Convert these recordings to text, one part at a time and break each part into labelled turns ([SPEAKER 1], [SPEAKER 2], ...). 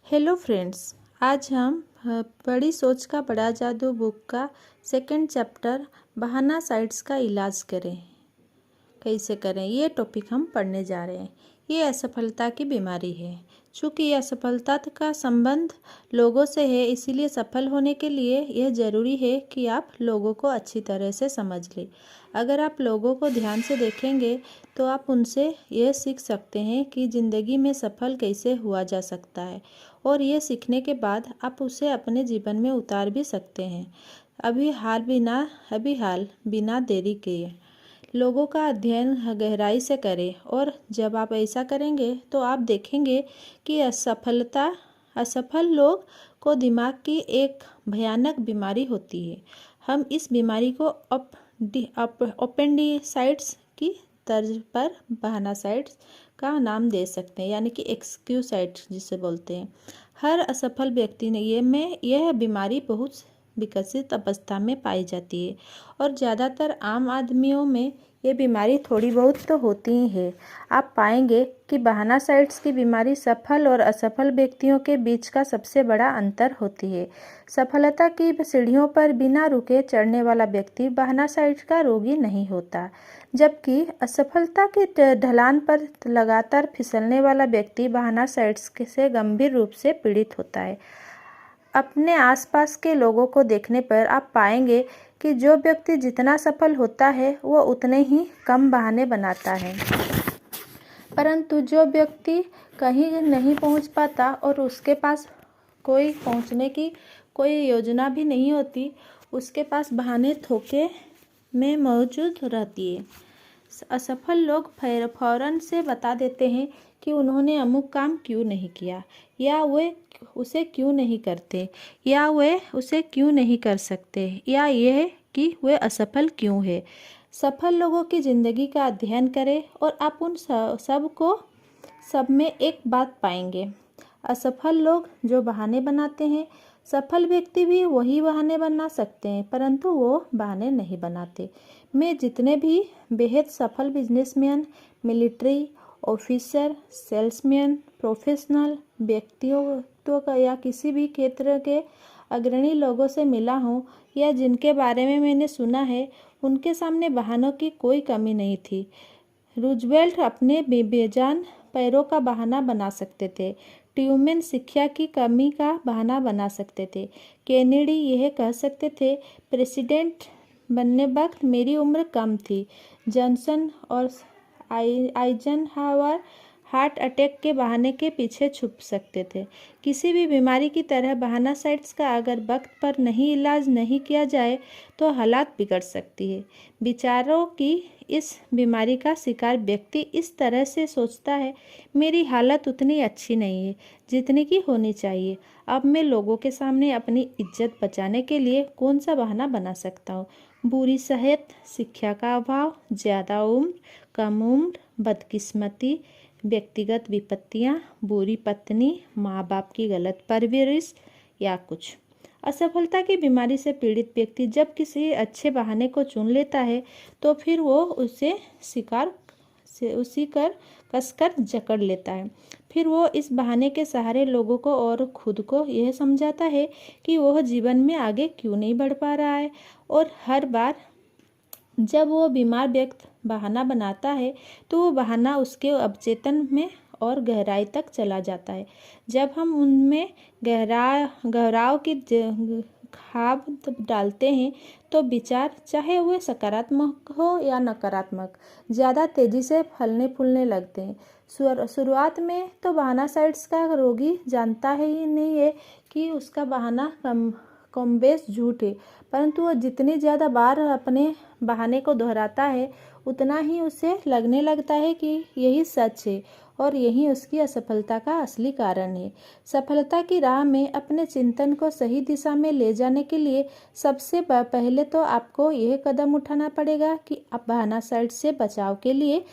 [SPEAKER 1] Hello friends, आज हम बड़ी सोच का बड़ा जादू बुक का सेकंड चैप्टर बहाना साइट्स का इलाज कैसे करें ये टॉपिक हम पढ़ने जा रहे हैं। ये असफलता की बीमारी है। चूँकि यह असफलता का संबंध लोगों से है, इसीलिए सफल होने के लिए यह ज़रूरी है कि आप लोगों को अच्छी तरह से समझ लें। अगर आप लोगों को ध्यान से देखेंगे तो आप उनसे यह सीख सकते हैं कि ज़िंदगी में सफल कैसे हुआ जा सकता है, और ये सीखने के बाद आप उसे अपने जीवन में उतार भी सकते हैं। अभी हाल बिना देरी किए लोगों का अध्ययन गहराई से करें, और जब आप ऐसा करेंगे तो आप देखेंगे कि असफल लोग को दिमाग की एक भयानक बीमारी होती है। हम इस बीमारी को अपेंडिसाइट्स की तर्ज पर बहानासाइट्स का नाम दे सकते हैं, यानी कि एक्सक्यूसाइट्स जिसे बोलते हैं। हर असफल व्यक्ति ने यह बीमारी बहुत विकसित अवस्था में पाई जाती है, और ज़्यादातर आम आदमियों में ये बीमारी थोड़ी बहुत तो होती ही है। आप पाएंगे कि बहानासाइट्स की बीमारी सफल और असफल व्यक्तियों के बीच का सबसे बड़ा अंतर होती है। सफलता की सीढ़ियों पर बिना रुके चढ़ने वाला व्यक्ति बहानासाइट्स का रोगी नहीं होता, जबकि असफलता के ढलान पर लगातार फिसलने वाला व्यक्ति बहानासाइट्स से गंभीर रूप से पीड़ित होता है। अपने आसपास के लोगों को देखने पर आप पाएंगे कि जो व्यक्ति जितना सफल होता है वो उतने ही कम बहाने बनाता है, परंतु जो व्यक्ति कहीं नहीं पहुंच पाता और उसके पास पहुंचने की कोई योजना भी नहीं होती, उसके पास बहाने थोके में मौजूद रहती है। असफल लोग फौरन से बता देते हैं कि उन्होंने अमुक काम क्यों नहीं किया, या वे उसे क्यों नहीं करते, या वे उसे क्यों नहीं कर सकते, या यह कि वे असफल क्यों है। सफल लोगों की ज़िंदगी का अध्ययन करें और आप उन सब में एक बात पाएंगे। असफल लोग जो बहाने बनाते हैं, सफल व्यक्ति भी वही बहाने बना सकते हैं, परंतु वो बहाने नहीं बनाते। मैं जितने भी बेहद सफल businessman, military officer, salesman, professional व्यक्तियों का या किसी भी क्षेत्र के अग्रणी लोगों से मिला हूँ, या जिनके बारे में मैंने सुना है, उनके सामने बहानों की कोई कमी नहीं थी। रूजवेल्ट अपने बेजान पैरों का बहाना बना सकते थे। ट्यूमैन शिक्षा की कमी का बहाना बना सकते थे। केनेडी यह कह सकते थे, प्रेसिडेंट बनने वक्त मेरी उम्र कम थी। जॉनसन और आइजनहावर हार्ट अटैक के बहाने के पीछे छुप सकते थे। किसी भी बीमारी की तरह बहानासाइट्स का अगर वक्त पर नहीं इलाज नहीं किया जाए तो हालात बिगड़ सकती है। विचारों की इस बीमारी का शिकार व्यक्ति इस तरह से सोचता है, मेरी हालत उतनी अच्छी नहीं है जितनी की होनी चाहिए। अब मैं लोगों के सामने अपनी इज्जत बचाने के लिए कौन सा बहाना बना सकता हूँ? बुरी सेहत, शिक्षा का अभाव, ज़्यादा उम्र, कम उम्र, बदकिस्मती, व्यक्तिगत विपत्तियाँ, बुरी पत्नी, माँ बाप की गलत परवरिश, या कुछ। असफलता की बीमारी से पीड़ित व्यक्ति जब किसी अच्छे बहाने को चुन लेता है तो फिर वो उसी कसकर जकड़ लेता है। फिर वो इस बहाने के सहारे लोगों को और खुद को यह समझाता है कि वह जीवन में आगे क्यों नहीं बढ़ पा रहा है, और हर बार जब वो बीमार व्यक्ति बहाना बनाता है तो वो बहाना उसके अवचेतन में और गहराई तक चला जाता है। जब हम उनमें गहराव की खाब डालते हैं तो विचार, चाहे वे सकारात्मक हो या नकारात्मक, ज़्यादा तेज़ी से फलने फूलने लगते हैं। शुरुआत में तो बहानासाइट्स का रोगी जानता है ही नहीं है कि उसका बहाना कम बेश झूठ है, परंतु वह जितनी ज़्यादा बार अपने बहाने को दोहराता है उतना ही उसे लगने लगता है कि यही सच है और यही उसकी असफलता का असली कारण है। सफलता की राह में अपने चिंतन को सही दिशा में ले जाने के लिए सबसे पहले तो आपको यह कदम उठाना पड़ेगा कि आप बहानासाइट्स से बचाव के लिए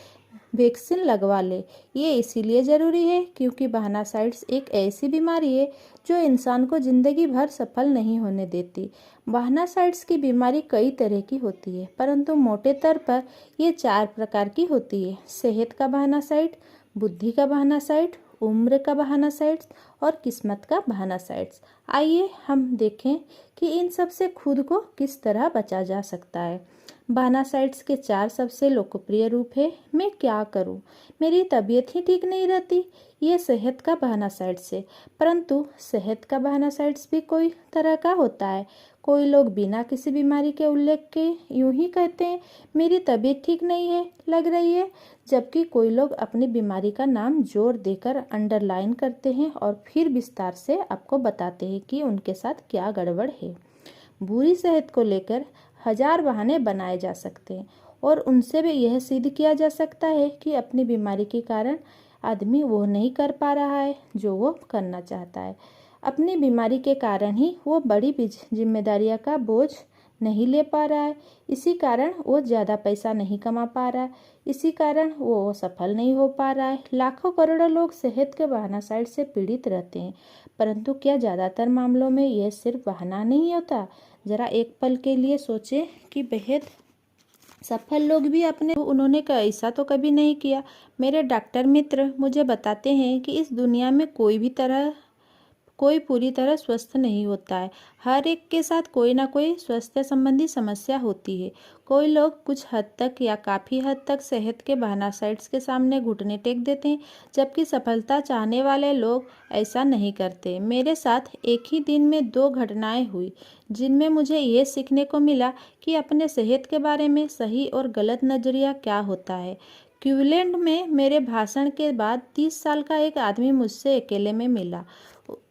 [SPEAKER 1] वैक्सीन लगवा ले। ये इसीलिए ज़रूरी है क्योंकि बहानासाइट्स एक ऐसी बीमारी है जो इंसान को ज़िंदगी भर सफल नहीं होने देती। बहानासाइट्स की बीमारी कई तरह की होती है, परंतु मोटे तौर पर ये 4 प्रकार की होती है: सेहत का बहानासाइट, बुद्धि का बहानासाइट, उम्र का बहानासाइट्स और किस्मत का बहाना साइट्स। आइए हम देखें कि इन सब से खुद को किस तरह बचा जा सकता है। बहाना साइट्स के 4 सबसे लोकप्रिय रूप है। मैं क्या करूं, मेरी तबीयत ही ठीक नहीं रहती, ये सेहत का बहाना साइट्स है। परंतु सेहत का बहाना साइट्स भी कोई तरह का होता है। कोई लोग बिना किसी बीमारी के उल्लेख के यूं ही कहते हैं, मेरी तबीयत ठीक नहीं है लग रही है, जबकि कोई लोग अपनी बीमारी का नाम जोर देकर अंडरलाइन करते हैं और फिर विस्तार से आपको बताते हैं कि उनके साथ क्या गड़बड़ है। बुरी सेहत को लेकर 1000 बहाने बनाए जा सकते हैं और उनसे भी यह सिद्ध किया जा सकता है कि अपनी बीमारी के कारण आदमी वो नहीं कर पा रहा है जो वो करना चाहता है। अपनी बीमारी के कारण ही वो बड़ी जिम्मेदारियों का बोझ नहीं ले पा रहा है। इसी कारण वो ज़्यादा पैसा नहीं कमा पा रहा है। इसी कारण वो सफल नहीं हो पा रहा है। लाखों करोड़ों लोग सेहत के बहाना साइट से पीड़ित रहते हैं, परंतु क्या ज़्यादातर मामलों में यह सिर्फ बहाना नहीं होता? ज़रा एक पल के लिए सोचें कि बेहद सफल लोग भी उन्होंने ऐसा तो कभी नहीं किया। मेरे डॉक्टर मित्र मुझे बताते हैं कि इस दुनिया में कोई पूरी तरह स्वस्थ नहीं होता है। हर एक के साथ कोई ना कोई स्वास्थ्य संबंधी समस्या होती है। कोई लोग कुछ हद तक या काफ़ी हद तक सेहत के बहाना साइट्स के सामने घुटने टेक देते हैं, जबकि सफलता चाहने वाले लोग ऐसा नहीं करते। मेरे साथ एक ही दिन में 2 घटनाएं हुई जिनमें मुझे ये सीखने को मिला कि अपने सेहत के बारे में सही और गलत नज़रिया क्या होता है। क्लीवलैंड में मेरे भाषण के बाद 30 साल का एक आदमी मुझसे अकेले में मिला।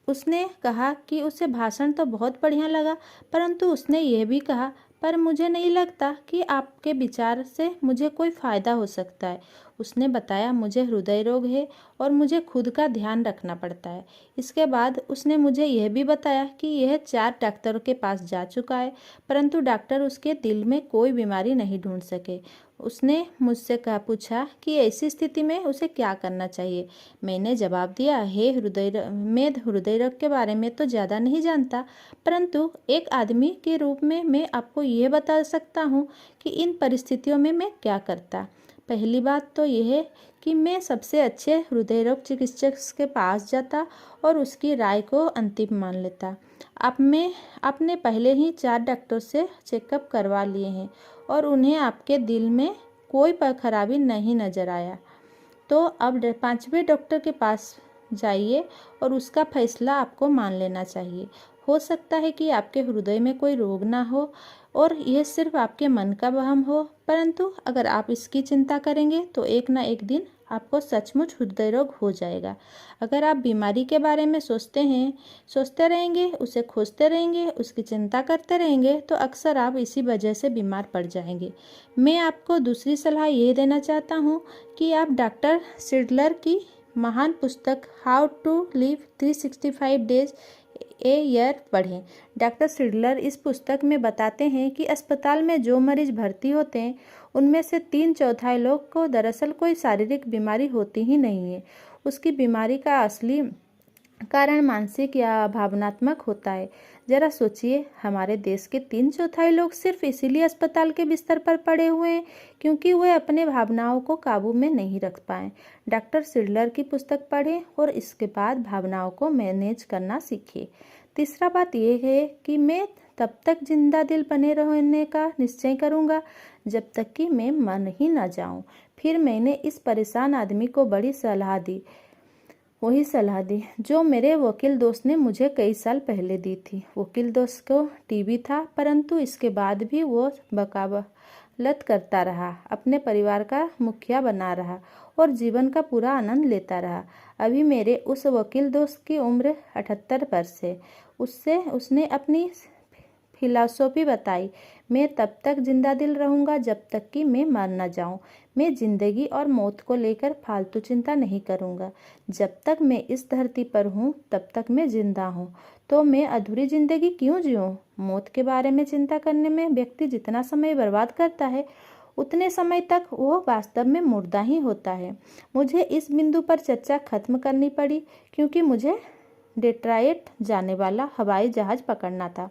[SPEAKER 1] उसने कहा कि उसे भाषण तो बहुत बढ़िया लगा, परंतु उसने यह भी कहा, पर मुझे नहीं लगता कि आपके विचार से मुझे कोई फ़ायदा हो सकता है। उसने बताया, मुझे हृदय रोग है और मुझे खुद का ध्यान रखना पड़ता है। इसके बाद उसने मुझे यह भी बताया कि यह 4 डॉक्टरों के पास जा चुका है, परंतु डॉक्टर उसके दिल में कोई बीमारी नहीं ढूंढ सके। उसने मुझसे पूछा कि ऐसी स्थिति में उसे क्या करना चाहिए। मैंने जवाब दिया, मैं हृदय रोग के बारे में तो ज़्यादा नहीं जानता, परंतु एक आदमी के रूप में मैं आपको ये बता सकता हूँ कि इन परिस्थितियों में मैं क्या करता। पहली बात तो यह है कि मैं सबसे अच्छे हृदय रोग चिकित्सक के पास जाता और उसकी राय को अंतिम मान लेता। आपने पहले ही 4 डॉक्टर से चेकअप करवा लिए हैं और उन्हें आपके दिल में कोई खराबी नहीं नज़र आया, तो अब 5वें डॉक्टर के पास जाइए और उसका फैसला आपको मान लेना चाहिए। हो सकता है कि आपके हृदय में कोई रोग ना हो और यह सिर्फ आपके मन का वहम हो, परंतु अगर आप इसकी चिंता करेंगे तो एक ना एक दिन आपको सचमुच हृदय रोग हो जाएगा। अगर आप बीमारी के बारे में सोचते रहेंगे, उसे खोजते रहेंगे, उसकी चिंता करते रहेंगे, तो अक्सर आप इसी वजह से बीमार पड़ जाएंगे। मैं आपको दूसरी सलाह ये देना चाहता हूँ कि आप डॉक्टर सिडलर की महान पुस्तक how to live 365 days a year पढ़ें। डॉक्टर सिडलर इस पुस्तक में बताते हैं कि अस्पताल में जो मरीज भर्ती होते हैं उनमें से 3/4 लोग को दरअसल कोई शारीरिक बीमारी होती ही नहीं है। उसकी बीमारी का असली कारण मानसिक या भावनात्मक होता है। जरा सोचिए, हमारे देश के 3/4 लोग सिर्फ इसीलिए अस्पताल के बिस्तर पर पड़े हुए हैं क्योंकि वे अपने भावनाओं को काबू में नहीं रख पाए। डॉक्टर सिडलर की पुस्तक पढ़ें और इसके बाद भावनाओं को मैनेज करना सीखें। तीसरा बात यह है कि मैं तब तक जिंदा दिल बने रहने का निश्चय करूंगा जब तक कि मैं मर ही न जाऊं। फिर मैंने इस परेशान आदमी को वही सलाह दी जो मेरे वकील दोस्त ने मुझे कई साल पहले दी थी। वकील दोस्त को टीबी था, परंतु इसके बाद भी वो वकालत करता रहा, अपने परिवार का मुखिया बना रहा और जीवन का पूरा आनंद लेता रहा। अभी मेरे उस वकील दोस्त की उम्र 78 वर्ष है। उसने अपनी फिलॉसफी बताई, मैं तब तक जिंदा दिल रहूंगा जब तक कि मैं मर न जाऊं। मैं जिंदगी और मौत को लेकर फालतू चिंता नहीं करूंगा। जब तक मैं इस धरती पर हूं तब तक मैं जिंदा हूं, तो मैं अधूरी जिंदगी क्यों जीऊं? मौत के बारे में चिंता करने में व्यक्ति जितना समय बर्बाद करता है उतने समय तक वो वास्तव में मुर्दा ही होता है। मुझे इस बिंदु पर चर्चा खत्म करनी पड़ी क्योंकि मुझे डेट्रॉइट जाने वाला हवाई जहाज पकड़ना था।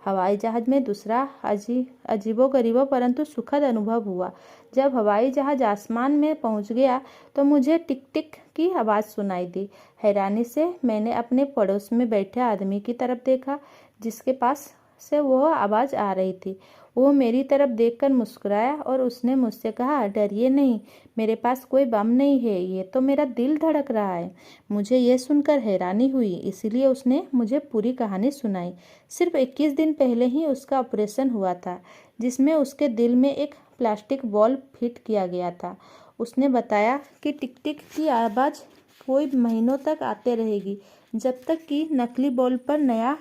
[SPEAKER 1] हवाई जहाज में दूसरा अजीबोगरीबो परंतु सुखद अनुभव हुआ। जब हवाई जहाज आसमान में पहुंच गया तो मुझे टिक टिक की आवाज़ सुनाई दी। हैरानी से मैंने अपने पड़ोस में बैठे आदमी की तरफ देखा जिसके पास से वह आवाज़ आ रही थी। वो मेरी तरफ देखकर मुस्कुराया और उसने मुझसे कहा, डरिए नहीं, मेरे पास कोई बम नहीं है, ये तो मेरा दिल धड़क रहा है। मुझे ये सुनकर हैरानी हुई, इसीलिए उसने मुझे पूरी कहानी सुनाई। सिर्फ 21 दिन पहले ही उसका ऑपरेशन हुआ था जिसमें उसके दिल में एक प्लास्टिक बॉल फिट किया गया था। उसने बताया कि टिक टिक की आवाज़ कोई महीनों तक आते रहेगी जब तक कि नकली बॉल पर नया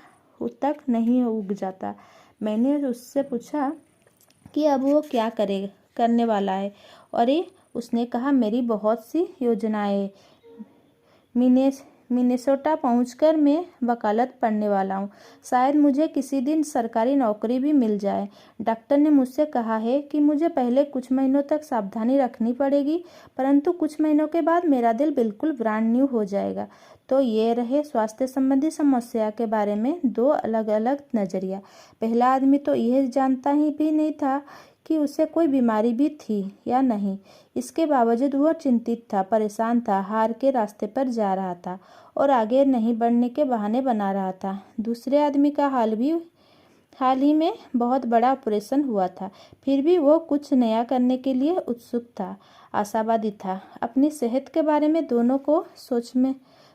[SPEAKER 1] तक नहीं उग जाता। मैंने उससे पूछा कि अब वो क्या करने वाला है। और उसने कहा, मेरी बहुत सी योजनाएं। मिनेसोटा पहुंचकर मैं वकालत पढ़ने वाला हूँ। शायद मुझे किसी दिन सरकारी नौकरी भी मिल जाए। डॉक्टर ने मुझसे कहा है कि मुझे पहले कुछ महीनों तक सावधानी रखनी पड़ेगी, परंतु कुछ महीनों के बाद मेरा दिल बिल्कुल ब्रांड न्यू हो जाएगा। तो ये रहे स्वास्थ्य संबंधी समस्या के बारे में दो अलग अलग नज़रिया। पहला आदमी तो यह जानता ही भी नहीं था कि उसे कोई बीमारी भी थी या नहीं। इसके बावजूद वह चिंतित था, परेशान था, हार के रास्ते पर जा रहा था और आगे नहीं बढ़ने के बहाने बना रहा था। दूसरे आदमी का हाल ही में बहुत बड़ा ऑपरेशन हुआ था, फिर भी वो कुछ नया करने के लिए उत्सुक था, आशावादी था। अपनी सेहत के बारे में दोनों को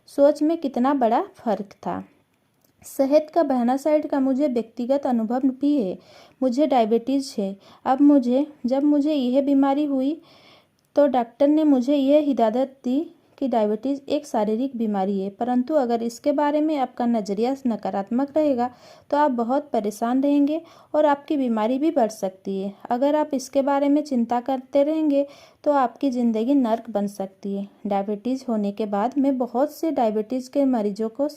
[SPEAKER 1] सोच में कितना बड़ा फर्क था। सेहत का बहना साइड का मुझे व्यक्तिगत अनुभव भी है। मुझे डायबिटीज़ है। जब मुझे यह बीमारी हुई तो डॉक्टर ने मुझे यह हिदायत दी कि डायबिटीज़ एक शारीरिक बीमारी है, परंतु अगर इसके बारे में आपका नज़रिया नकारात्मक रहेगा तो आप बहुत परेशान रहेंगे और आपकी बीमारी भी बढ़ सकती है। अगर आप इसके बारे में चिंता करते रहेंगे तो आपकी ज़िंदगी नर्क बन सकती है। डायबिटीज़ होने के बाद मैं बहुत से डायबिटीज़ के मरीजों को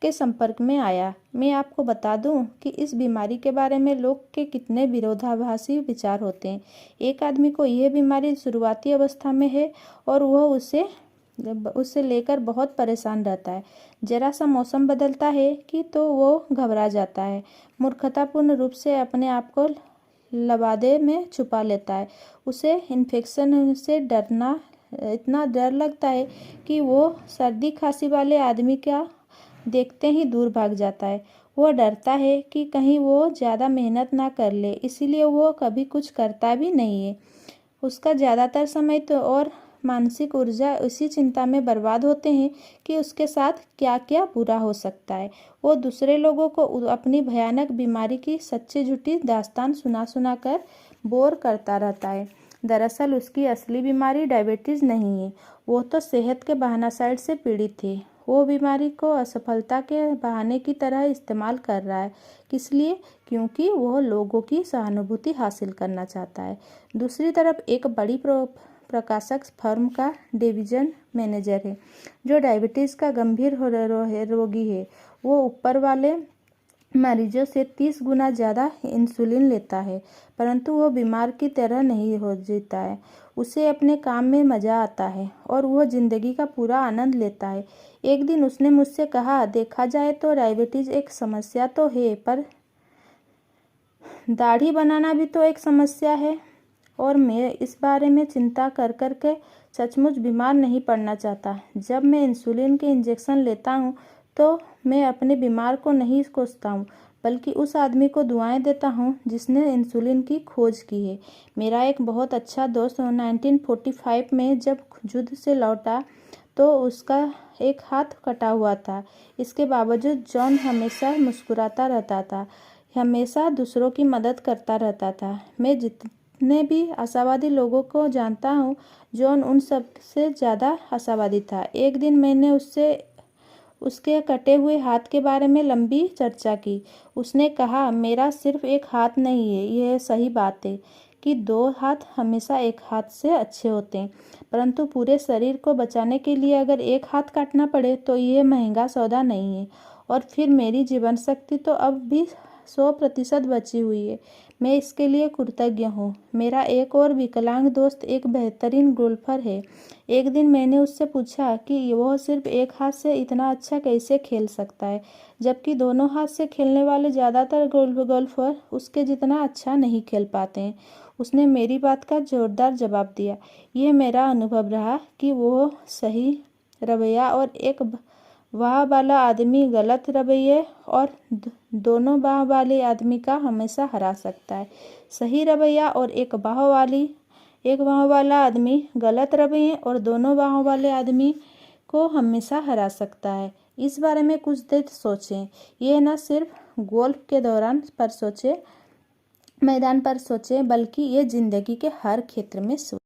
[SPEAKER 1] के संपर्क में आया। मैं आपको बता दूं कि इस बीमारी के बारे में लोग के कितने विरोधाभासी विचार होते हैं। एक आदमी को यह बीमारी शुरुआती अवस्था में है और वह उसे लेकर बहुत परेशान रहता है। जरा सा मौसम बदलता है कि तो वो घबरा जाता है, मूर्खतापूर्ण रूप से अपने आप को लबादे में छुपा लेता है। उसे इन्फेक्शन से इतना डर लगता है कि वो सर्दी खांसी वाले आदमी का देखते ही दूर भाग जाता है। वो डरता है कि कहीं वो ज़्यादा मेहनत ना कर ले, इसीलिए वो कभी कुछ करता भी नहीं है। उसका ज़्यादातर समय तो और मानसिक ऊर्जा उसी चिंता में बर्बाद होते हैं कि उसके साथ क्या क्या बुरा हो सकता है। वो दूसरे लोगों को अपनी भयानक बीमारी की सच्ची झूठी दास्तान सुना कर बोर करता रहता है। दरअसल उसकी असली बीमारी डायबिटीज़ नहीं है, वो तो सेहत के बहाना साइड से पीड़ित है। वो बीमारी को असफलता के बहाने की तरह इस्तेमाल कर रहा है, इसलिए क्योंकि वो लोगों की सहानुभूति हासिल करना चाहता है। दूसरी तरफ एक बड़ी प्रकाशक फर्म का डिवीजन मैनेजर है जो डायबिटीज़ का गंभीर रोगी है। वो ऊपर वाले मरीजों से 30 गुना ज़्यादा इंसुलिन लेता है, परंतु वो बीमार की तरह नहीं हो जीता है। उसे अपने काम में मज़ा आता है और वह ज़िंदगी का पूरा आनंद लेता है। एक दिन उसने मुझसे कहा, देखा जाए तो डायबिटीज़ एक समस्या तो है, पर दाढ़ी बनाना भी तो एक समस्या है और मैं इस बारे में चिंता कर के सचमुच बीमार नहीं पड़ना चाहता। जब मैं इंसुलिन के इंजेक्शन लेता हूँ तो मैं अपने बीमार को नहीं कोसता हूँ, बल्कि उस आदमी को दुआएं देता हूँ जिसने इंसुलिन की खोज की है। मेरा एक बहुत अच्छा दोस्त 1945 में जब युद्ध से लौटा तो उसका एक हाथ कटा हुआ था। इसके बावजूद जॉन हमेशा मुस्कुराता रहता था, हमेशा दूसरों की मदद करता रहता था। मैं जितने भी आशावादी लोगों को जानता हूँ, जॉन उन सब से ज़्यादा आशावादी था। एक दिन मैंने उसके कटे हुए हाथ के बारे में लंबी चर्चा की। उसने कहा, मेरा सिर्फ एक हाथ नहीं है, यह सही बात है कि 2 हाथ हमेशा एक हाथ से अच्छे होते हैं, परंतु पूरे शरीर को बचाने के लिए अगर एक हाथ काटना पड़े तो यह महंगा सौदा नहीं है। और फिर मेरी जीवन शक्ति तो अब भी 100% बची हुई है।
[SPEAKER 2] मैं इसके लिए कृतज्ञ हूँ। मेरा एक और विकलांग दोस्त एक बेहतरीन गोल्फर है। एक दिन मैंने उससे पूछा कि वह सिर्फ एक हाथ से इतना अच्छा कैसे खेल सकता है, जबकि दोनों हाथ से खेलने वाले ज़्यादातर गोल्फर उसके जितना अच्छा नहीं खेल पाते हैं। उसने मेरी बात का जोरदार जवाब दिया। यह मेरा अनुभव रहा कि वो सही रवैया और एक वाह वाला आदमी गलत रवैये और दोनों बाह वाले आदमी का हमेशा हरा सकता है। सही रवैया और एक बाह वाला आदमी गलत रवैये और दोनों बाहों वाले आदमी को हमेशा हरा सकता है। इस बारे में कुछ देर सोचें। यह न सिर्फ गोल्फ के मैदान पर सोचें, बल्कि ये जिंदगी के हर क्षेत्र में सोचें।